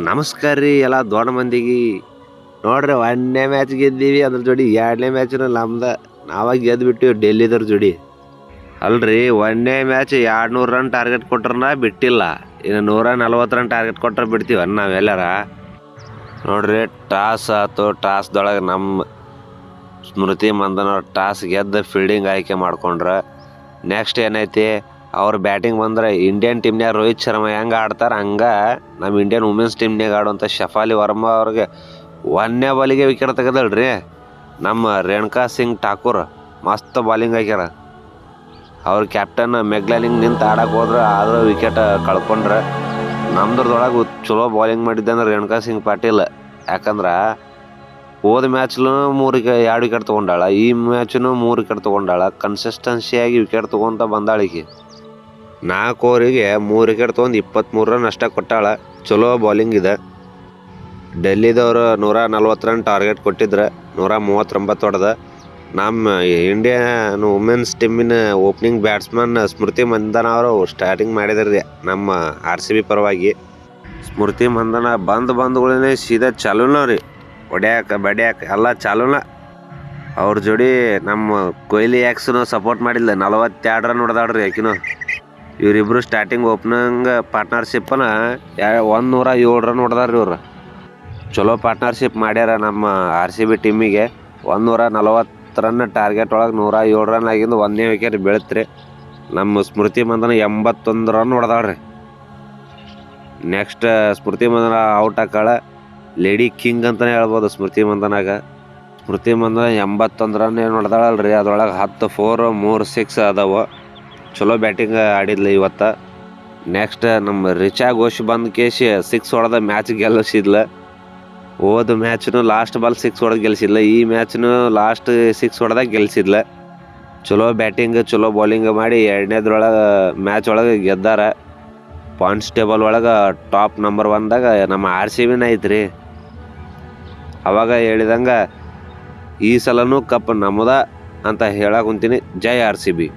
ನಮಸ್ಕಾರ ರೀ ಎಲ್ಲ ದೊಡ್ಡ ಮಂದಿಗೆ. ನೋಡ್ರಿ 1ನೇ ಮ್ಯಾಚ್ ಗೆದ್ದೀವಿ, ಅದ್ರ ಜೋಡಿ 2ನೇ ಮ್ಯಾಚ್ನು ನಮ್ದು ನಾವಾಗ ಗೆದ್ದು ಬಿಟ್ಟಿವಿ ಡೆಲ್ಲಿದವ್ರ ಜೋಡಿ. ಅಲ್ರಿ 1ನೇ ಮ್ಯಾಚ್ 200 ರನ್ ಟಾರ್ಗೆಟ್ ಕೊಟ್ರನ ಬಿಟ್ಟಿಲ್ಲ, ಇನ್ನು 140 ರನ್ ಟಾರ್ಗೆಟ್ ಕೊಟ್ರೆ ಬಿಡ್ತೀವ ನಾವೆಲ್ಲರ. ನೋಡ್ರಿ ಟಾಸ್ ಆಯ್ತು, ಟಾಸ್ದೊಳಗೆ ನಮ್ಮ ಸ್ಮೃತಿ ಮಂದನವ್ರು ಟಾಸ್ ಗೆದ್ದು ಫೀಲ್ಡಿಂಗ್ ಆಯ್ಕೆ ಮಾಡ್ಕೊಂಡ್ರೆ ನೆಕ್ಸ್ಟ್ ಏನೈತಿ, ಅವ್ರು ಬ್ಯಾಟಿಂಗ್ ಬಂದ್ರೆ ಇಂಡಿಯನ್ ಟೀಮ್ನ್ಯಾಗ ರೋಹಿತ್ ಶರ್ಮಾ ಹೆಂಗೆ ಆಡ್ತಾರೆ ಹಂಗೆ ನಮ್ಮ ಇಂಡಿಯನ್ ವುಮೆನ್ಸ್ ಟೀಮ್ನಾಗ ಆಡುವಂಥ ಶಫಾಲಿ ವರ್ಮಾ ಅವ್ರಿಗೆ 1ನೇ ಬಾಲಿಗೆ ವಿಕೆಟ್ ತೆಗೆದಳ್ರಿ. ನಮ್ಮ ರೇಣುಕಾ ಸಿಂಗ್ ಠಾಕೂರ್ ಮಸ್ತ್ ಬಾಲಿಂಗ್ ಹಾಕ್ಯಾರ. ಅವ್ರ ಕ್ಯಾಪ್ಟನ್ ಮೆಗ್ಲಾನಿಂಗ್ ನಿಂತು ಆಡಕ್ಕೆ ಹೋದ್ರೆ ಆದರೂ ವಿಕೆಟ್ ಕಳ್ಕೊಂಡ್ರೆ. ನಮ್ದ್ರದೊಳಗೆ ಚಲೋ ಬಾಲಿಂಗ್ ಮಾಡಿದ್ದೆ ಅಂದ್ರೆ ರೇಣುಕಾ ಸಿಂಗ್ ಪಾಟೀಲ್. ಯಾಕಂದ್ರೆ ಹೋದ ಮ್ಯಾಚ್ಲೂ 2 ವಿಕೆಟ್ ತೊಗೊಂಡಾಳ, ಈ ಮ್ಯಾಚ್ನು 3 ವಿಕೆಟ್ ತೊಗೊಂಡಾಳ. ಕನ್ಸಿಸ್ಟೆನ್ಸಿಯಾಗಿ ವಿಕೆಟ್ ತೊಗೊಂತ ಬಂದಾಳಿಗೆ. 4 ಓವರಿಗೆ 3 ವಿಕೆಟ್ ತೊಗೊಂಡು 23 ರನ್ ಅಷ್ಟೇ ಕೊಟ್ಟಾಳ. ಚಲೋ ಬಾಲಿಂಗ್ ಇದೆ. ಡೆಲ್ಲಿದವರು 140 ರನ್ ಟಾರ್ಗೆಟ್ ಕೊಟ್ಟಿದ್ರೆ 139 ಹೊಡೆದ. ನಮ್ಮ ಇಂಡಿಯನ್ ವುಮೆನ್ಸ್ ಟೀಮಿನ ಓಪನಿಂಗ್ ಬ್ಯಾಟ್ಸ್ಮನ್ ಸ್ಮೃತಿ ಮಂದನ ಅವರು ಸ್ಟಾರ್ಟಿಂಗ್ ಮಾಡಿದ್ರಿ ನಮ್ಮ RCB ಪರವಾಗಿ. ಸ್ಮೃತಿ ಮಂದನ ಬಂದ್ಗಳೇ ಸೀದಾ ಚಾಲೂನ ರೀ, ಹೊಡ್ಯಾಕ ಬಡ್ಯಾಕ ಎಲ್ಲ ಚಾಲೂನ. ಅವ್ರ ಜೋಡಿ ನಮ್ಮ ಕೊಹ್ಲಿ ಯಾಕ್ಸನು ಸಪೋರ್ಟ್ ಮಾಡಿಲ್ಲ, 42 ರನ್ ಹೊಡೆದಾಡ್ರಿ ಆಕಿನೂ. ಇವರಿಬ್ಬರು ಸ್ಟಾರ್ಟಿಂಗ್ ಓಪನಿಂಗ್ ಪಾರ್ಟ್ನರ್ಶಿಪ್ಪನ 107 ರನ್ ಹೊಡೆದಾರ್ರಿ ಇವ್ರು. ಚಲೋ ಪಾರ್ಟ್ನರ್ಶಿಪ್ ಮಾಡ್ಯಾರ ನಮ್ಮ RCB ಟೀಮಿಗೆ. 140 ರನ್ ಟಾರ್ಗೆಟ್ ಒಳಗೆ 107 ರನ್ ಆಗಿಂದು 1ನೇ ವಿಕೆಟ್ ಬೀಳ್ತ್ರಿ. ನಮ್ಮ ಸ್ಮೃತಿ ಮಂದನ 81 ರನ್ ಹೊಡೆದಾಳ್ರಿ. ನೆಕ್ಸ್ಟ್ ಸ್ಮೃತಿ ಮಂದನ ಔಟ್ ಹಾಕಾಳ, ಲೇಡಿ ಕಿಂಗ್ ಅಂತಲೇ ಹೇಳ್ಬೋದು ಸ್ಮೃತಿ ಮಂದನಾಗ. ಸ್ಮೃತಿ ಮಂದನ 81 ರನ್ ಏನು ಹೊಡೆದಾಳಲ್ರಿ, ಅದ್ರೊಳಗೆ 10 4 3 6 ಅದಾವ. ಚಲೋ ಬ್ಯಾಟಿಂಗ್ ಆಡಿದ್ಲು ಇವತ್ತು. ನೆಕ್ಸ್ಟ್ ನಮ್ಮ ರಿಚಾ ಘೋಷ್ ಬಂದು ಕೇಸಿ 6 ಹೊಡೆದ ಮ್ಯಾಚ್ ಗೆಲ್ಲಿಸಿದ್ಲು. ಹೋದ ಮ್ಯಾಚ್ನು ಲಾಸ್ಟ್ ಬಾಲ್ 6 ಹೊಡೆದು ಗೆಲ್ಸಿದ್ಲ, ಈ ಮ್ಯಾಚ್ನು ಲಾಸ್ಟ್ 6 ಹೊಡೆದಾಗ ಗೆಲ್ಸಿದ್ಲ. ಚಲೋ ಬ್ಯಾಟಿಂಗ್ ಚಲೋ ಬೌಲಿಂಗ್ ಮಾಡಿ 2ನೇದ್ರೊಳಗೆ ಮ್ಯಾಚ್ ಒಳಗೆ ಗೆದ್ದಾರ. ಪಾಯಿಂಟ್ಸ್ ಟೇಬಲ್ ಒಳಗೆ ಟಾಪ್ ನಂಬರ್ 1ದಾಗ ನಮ್ಮ RCBನ ಐತ್ರಿ. ಅವಾಗ ಹೇಳಿದಂಗೆ ಈ ಸಲನೂ ಕಪ್ ನಮ್ಮದ ಅಂತ ಹೇಳಕ್ಕೆ ಕುಂತೀನಿ. ಜೈ RCB.